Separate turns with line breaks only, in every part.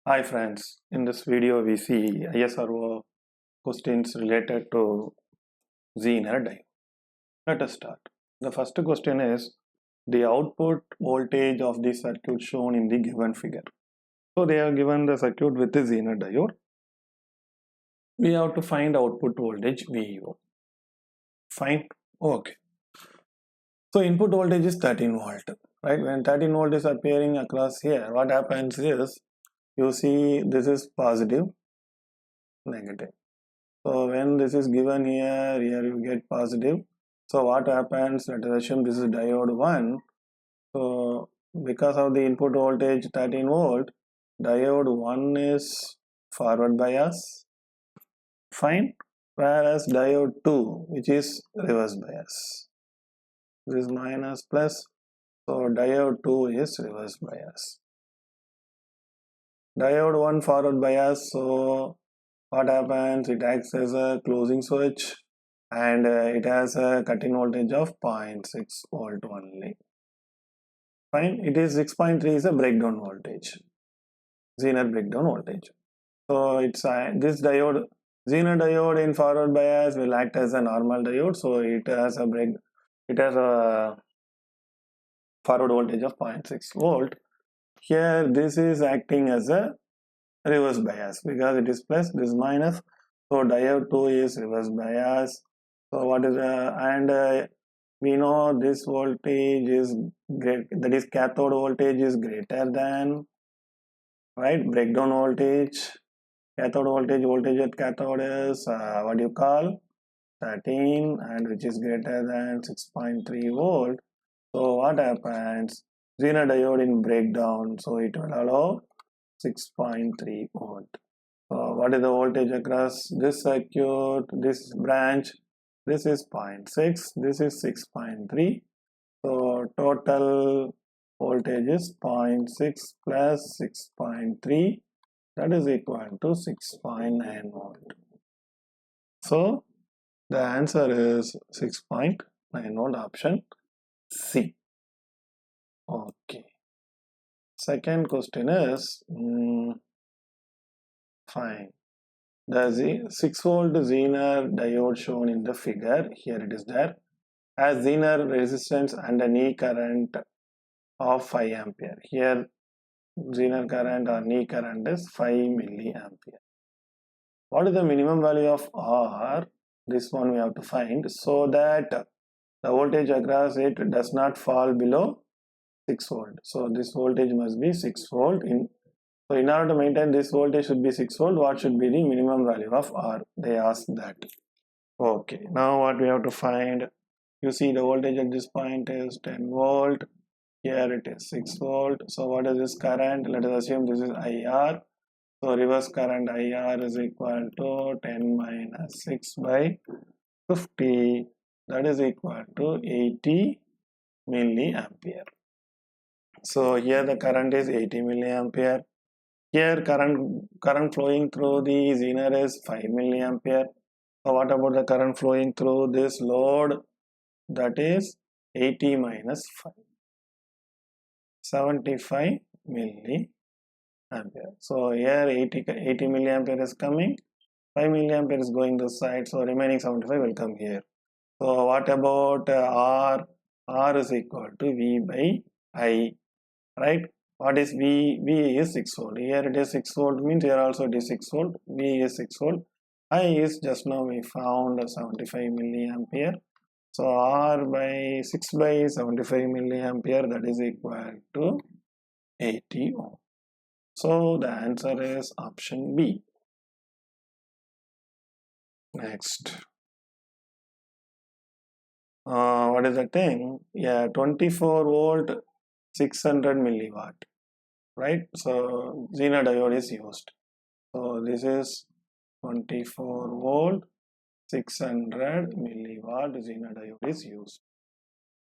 Hi friends, in this video we see ISRO questions related to Zener Diode. Let us start. The first question is the output voltage of the circuit shown in the given figure. So they have given the circuit with the Zener Diode. We have to find output voltage VO. Fine. Okay. So input voltage is 13 volt. Right? When 13 volt is appearing across here, what happens is you see this is positive, negative. So when this is given here you get positive. So what happens, let us assume this is diode 1. So because of the input voltage 13 volt, diode 1 is forward bias, fine, whereas diode 2 which is reverse bias. This is minus plus, so diode 2 is reverse bias. Diode 1 forward bias, so what happens, it acts as a closing switch and it has a cut-in voltage of 0.6 volt only. Fine, it is 6.3 is a breakdown voltage, Zener breakdown voltage. So it's this diode, Zener diode in forward bias will act as a normal diode, so it has a forward voltage of 0.6 volt. Here this is acting as a reverse bias because it is plus, this is minus. So diode 2 is reverse bias. So what is we know this voltage is great, that is cathode voltage is greater than, right, breakdown voltage. Cathode voltage at cathode is what do you call, 13, and which is greater than 6.3 volt. So what happens, Zener diode in breakdown, so it will allow 6.3 volt. So what is the voltage across this circuit, this branch? This is 0.6, this is 6.3. So total voltage is 0.6 plus 6.3, that is equal to 6.9 volt. So the answer is 6.9 volt, option C. Okay. Second question is fine. The 6 volt Zener diode shown in the figure, here it is there, has Zener resistance and a knee current of 5 ampere. Here Zener current or knee current is 5 milliampere. What is the minimum value of R? This one we have to find so that the voltage across it does not fall below 6 volt. So this voltage must be 6 volt. So in order to maintain this voltage should be 6 volt, what should be the minimum value of R? They ask that. Okay, now what we have to find, you see the voltage at this point is 10 volt, here it is 6 volt. So what is this current? Let us assume this is IR. So reverse current IR is equal to 10 minus 6 by 50, that is equal to 80 milliampere. So here the current is 80 milliampere. Here current flowing through the Zener is 5 milliampere. So what about the current flowing through this load? That is 80 minus 5, 75 milliampere. So here 80 milliampere is coming, 5 milliampere is going this side, so remaining 75 will come here. So what about R? R is equal to V by I, right? What is V? V is 6 volt. Here it is 6 volt, means here also it is 6 volt. V is 6 volt. I is just now we found 75 milliampere. So R by 6 by 75 milliampere, that is equal to 80 ohm. So the answer is option B. Next. What is the thing? Yeah, 24 volt, 600 milliwatt. Right, so Zener diode is used. So this is 24 volt 600 milliwatt Zener diode is used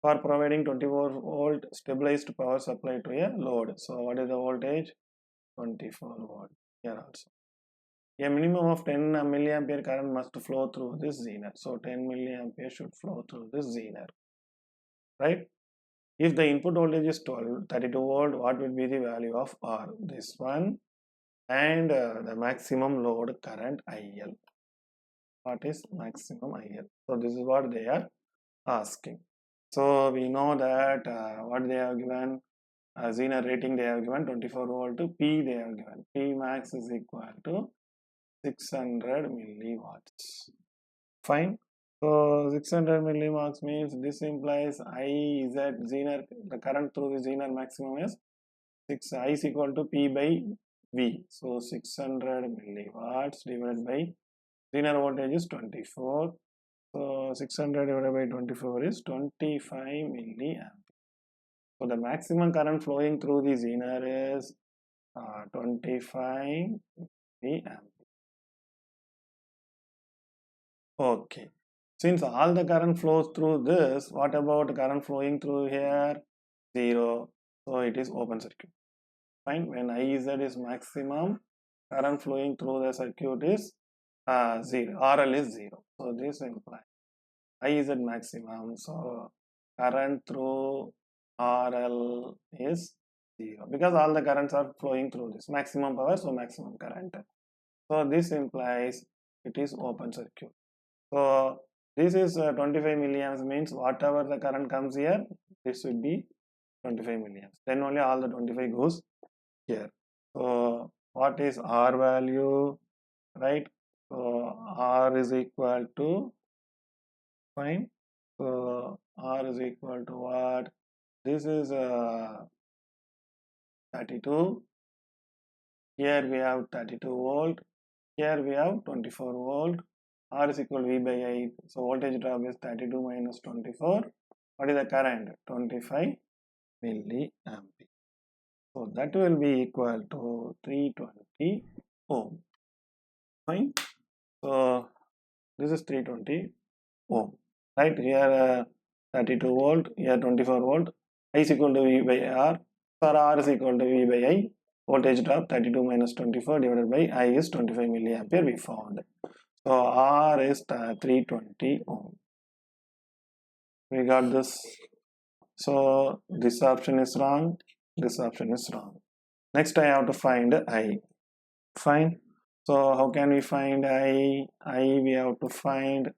for providing 24 volt stabilized power supply to a load. So what is the voltage? 24 volt. Here also a minimum of 10 milliampere current must flow through this Zener. So 10 milliampere should flow through this Zener, right? If the input voltage is 32 volt, what will be the value of R? This one, and the maximum load current IL. What is maximum IL? So this is what they are asking. So we know that what they have given, Zener rating they have given 24 volt, P they have given, P max is equal to 600 milliwatts. Fine. So 600 milliwatts means this implies I is at Zener, the current through the Zener maximum is 6, I is equal to P by V. So 600 milliwatts divided by Zener voltage is 24. So 600 divided by 24 is 25 milliamp. So the maximum current flowing through the Zener is 25 milliamp. Okay. Since all the current flows through this, what about current flowing through here? 0. So it is open circuit. Fine. When IZ is maximum, current flowing through the circuit is 0. RL is 0. So this implies I is at maximum, so current through RL is 0 because all the currents are flowing through this maximum power, so maximum current. So this implies it is open circuit. So this is 25 milliamps means whatever the current comes here, this should be 25 milliamps. Then only all the 25 goes here. So what is R value, right? So R is equal to, fine. So R is equal to what? This is 32. Here we have 32 volt. Here we have 24 volt. R is equal to V by I. So voltage drop is 32 minus 24. What is the current? 25 milliampere. So that will be equal to 320 ohm. Fine. So this is 320 ohm. Right here 32 volt. Here 24 volt. I is equal to V by R. So R is equal to V by I. Voltage drop 32 minus 24 divided by I is 25 milliampere we found. So R is 320 ohm. We got this. So this option is wrong. This option is wrong. Next I have to find I. Fine. So how can we find I? I we have to find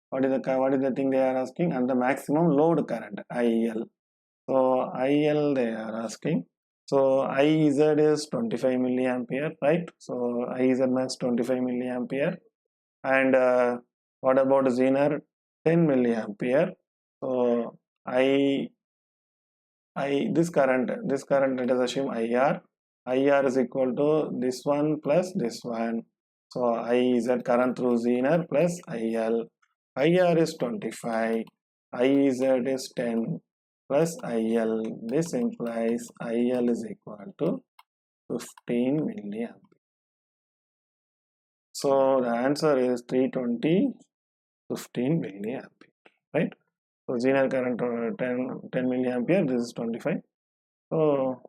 what is the thing they are asking, and the maximum load current IL. So IL they are asking. So IZ is 25 milliampere, right? So IZ max 25 milliampere. And what about Zener? 10 milliampere. So this current let us assume IR. IR is equal to this one plus this one. So I Z current through Zener plus IL. IR is 25. IZ is 10 plus IL. This implies IL is equal to 15 milliamp. So the answer is 320, 15 milliampere, right? So Zener current 10 milliampere, this is 25. So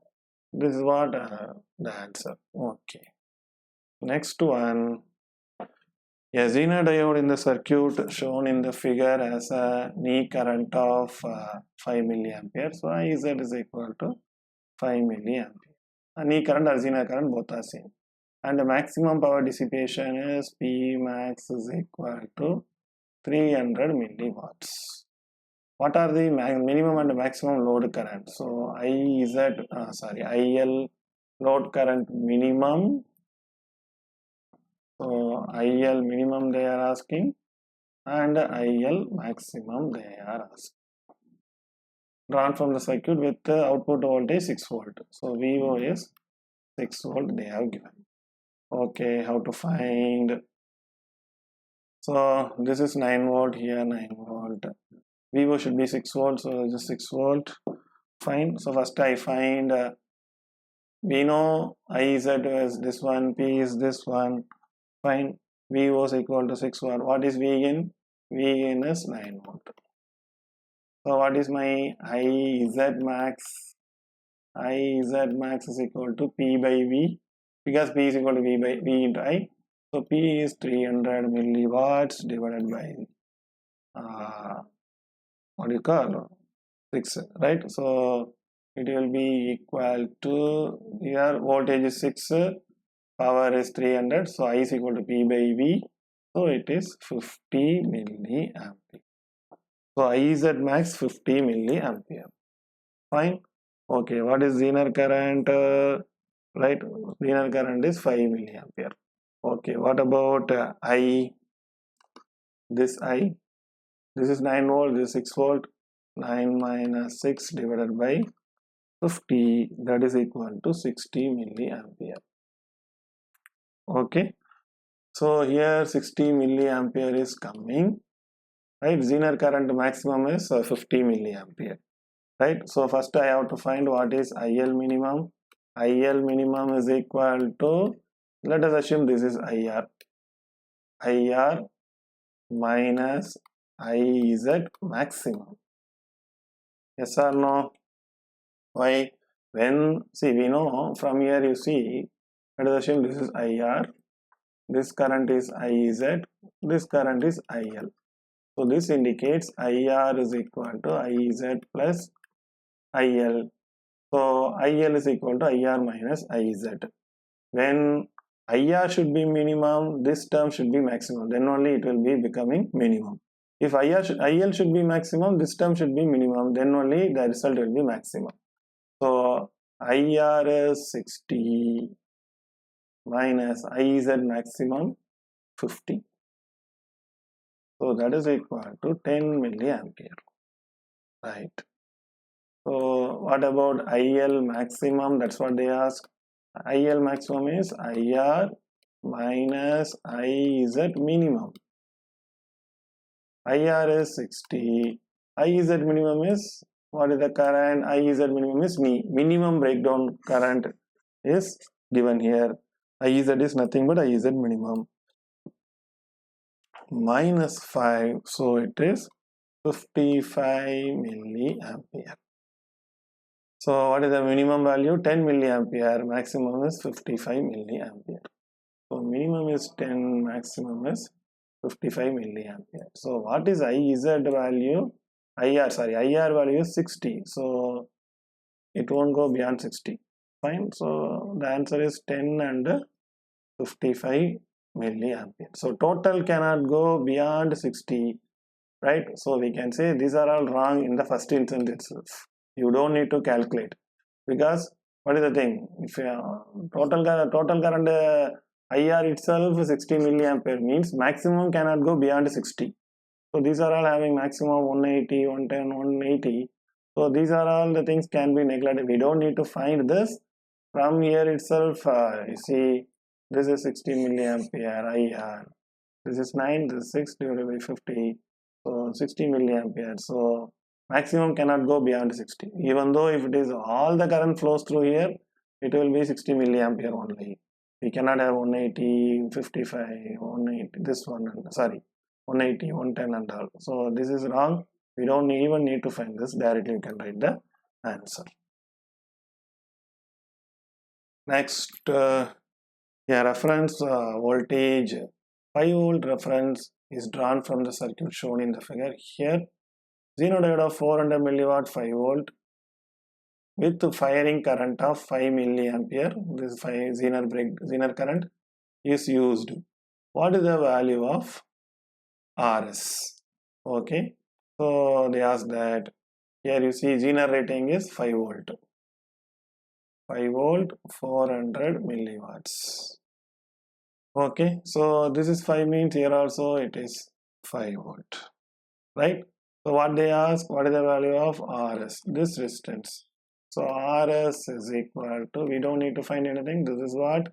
this is what the answer. Okay. Next one. A Zener diode in the circuit shown in the figure has a knee current of 5 milliampere. So IZ is equal to 5 milliampere. Knee current or Zener current both are same. And the maximum power dissipation is P max is equal to 300 milliwatts. What are the minimum and maximum load current? So IL load current minimum. So IL minimum they are asking, and IL maximum they are asking. Drawn from the circuit with the output voltage 6 volt. So VO is 6 volt they have given. Okay, how to find? So this is 9 volt, here 9 volt. VO should be 6 volt, so just 6 volt. Fine. So first I find we know IZ is this one, P is this one. Fine. VO is equal to 6 volt. What is V in? V in is 9 volt. So what is my IZ max? IZ max is equal to P by V, because P is equal to V into I. So P is 300 milliwatts divided by what do you call 6, right? So it will be equal to, here voltage is 6, power is 300, so I is equal to P by V, so it is 50 milliampere. So I is at max 50 milliampere. Fine. Okay, what is Zener current? Right, Zener current is 5 milliampere. Okay, what about I? This I, this is 9 volt, this is 6 volt. 9 minus 6 divided by 50, that is equal to 60 milliampere. Okay, so here 60 milliampere is coming, right? Zener current maximum is 50 milliampere, right? So first I have to find what is IL minimum. IL minimum is equal to, let us assume this is IR. IR minus IZ maximum. Yes or no? Why? When, see, we know from here, you see, let us assume this is IR, this current is IZ, this current is IL. So this indicates IR is equal to IZ plus IL. So IL is equal to IR minus IZ. When IR should be minimum, this term should be maximum, then only it will be becoming minimum. If IL should be maximum, this term should be minimum, then only the result will be maximum. So IR is 60 minus IZ maximum 50. So that is equal to 10 milliampere, right? So what about IL maximum? That's what they ask. IL maximum is IR minus IZ minimum. IR is 60. IZ minimum is, what is the current? IZ minimum is minimum breakdown current is given here. IZ is nothing but IZ minimum minus 5, so it is 55 milliampere. So what is the minimum value? 10 milliampere, maximum is 55 milliampere. So minimum is 10, maximum is 55 milliampere. So what is IZ value? IR value is 60. So it won't go beyond 60. Fine. So the answer is 10 and 55 milliampere. So total cannot go beyond 60, right? So we can say these are all wrong in the first instance itself. You don't need to calculate, because what is the thing? If total current IR itself 60 milliampere means maximum cannot go beyond 60. So these are all having maximum 180, 110, 180. So these are all the things can be neglected. We don't need to find this from here itself. You see, this is 60 milliampere IR. This is 9, this is 6 divided by 50. So 60 milliampere. So maximum cannot go beyond 60. Even though if it is all the current flows through here, it will be 60 milliampere only. We cannot have 180, 55, 180, this one, sorry, 180, 110 and all. So this is wrong. We don't even need to find this. Directly you can write the answer. Next, reference voltage 5 volt reference is drawn from the circuit shown in the figure. Here, Zener diode of 400 milliwatt 5 volt with firing current of 5 milliampere. This Zener current is used. What is the value of RS? Okay, so they ask that. Here you see Zener rating is 5 volt. 5 volt 400 milliwatts. Okay, so this is 5 means here also it is 5 volt, right? So what they ask, what is the value of RS, this resistance? So RS is equal to, we don't need to find anything, this is what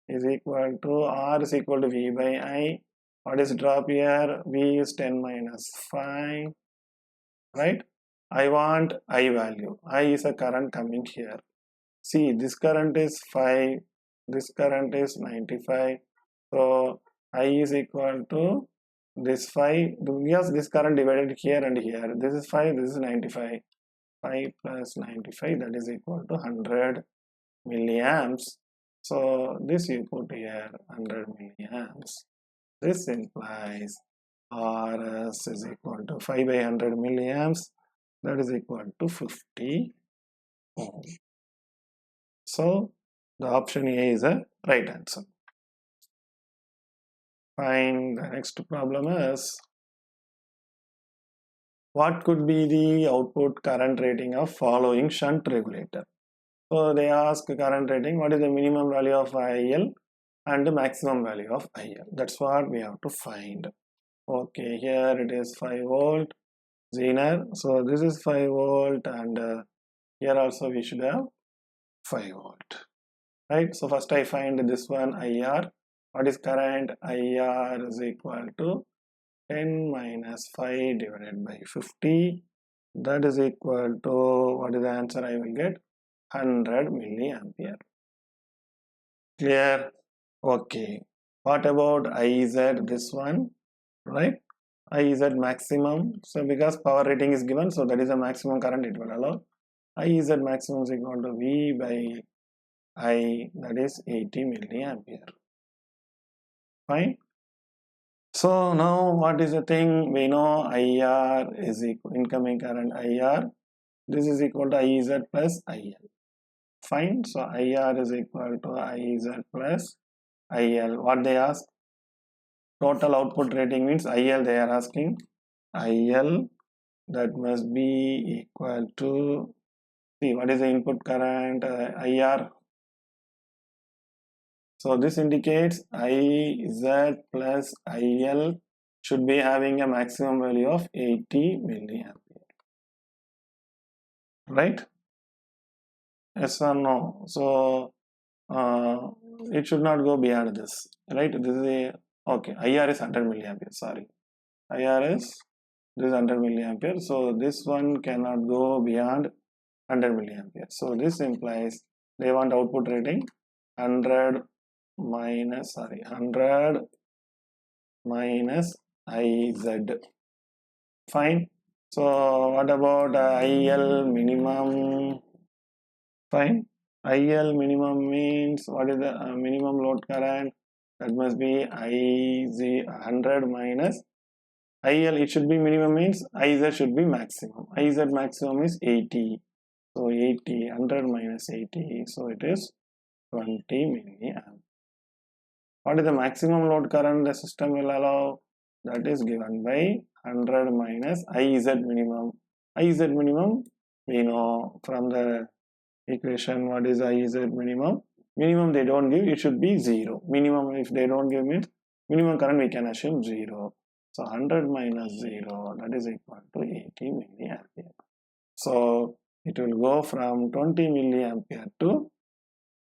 is equal to, R is equal to V by I. What is drop here? V is 10 minus 5, right? I want I value. I is a current coming here. See, this current is 5, this current is 95. So I is equal to this 5, yes, this current divided here and here. This is 5, this is 95. 5 plus 95, that is equal to 100 milliamps. So this you put here 100 milliamps. This implies RS is equal to 5 by 100 milliamps. That is equal to 50 ohm. So The option A is the right answer. Fine. The next problem is, what could be the output current rating of following shunt regulator? So they ask current rating, what is the minimum value of IL and the maximum value of IL. That's what we have to find. Okay, here it is 5 volt Zener. So this is 5 volt, and here also we should have 5 volt. Right, so first I find this one IR. What is current? IR is equal to 10 minus 5 divided by 50. That is equal to, what is the answer I will get? 100 milliampere. Clear? Okay. What about IZ, this one? Right? IZ maximum. So because power rating is given, so that is the maximum current it will allow. IZ maximum is equal to V by I, that is 80 milliampere. Fine. So now what is the thing? We know IR is equal, incoming current IR. This is equal to IZ plus IL. Fine. So IR is equal to IZ plus IL. What they ask? Total output rating means IL they are asking. IL, that must be equal to, see what is the input current, IR. So this indicates IZ plus IL should be having a maximum value of 80 milliampere. Right? Yes or no? So it should not go beyond this. Right? This is a, okay, IR is 100 milliampere. Sorry. IR is, this is 100 milliampere. So this one cannot go beyond 100 milliampere. So this implies they want output rating 100 minus, sorry, 100 minus IZ. Fine. So what about IL minimum? Fine. IL minimum means, what is the minimum load current? That must be IZ 100 minus IL. It should be minimum means IZ should be maximum. IZ maximum is 80. So 80, 100 minus 80. So it is 20 milliamp. What is the maximum load current the system will allow? That is given by 100 minus IZ minimum. IZ minimum, we know from the equation what is IZ minimum. Minimum they don't give, it should be 0. Minimum, if they don't give means minimum current we can assume 0. So 100 minus 0, that is equal to 80 milliampere. So it will go from 20 milliampere to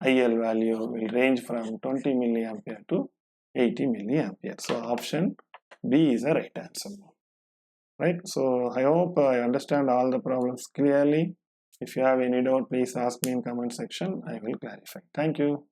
IL value will range from 20 milliampere to 80 milliampere. So option B is the right answer. Right. So I hope I understand all the problems clearly. If you have any doubt, please ask me in comment section. I will clarify. Thank you.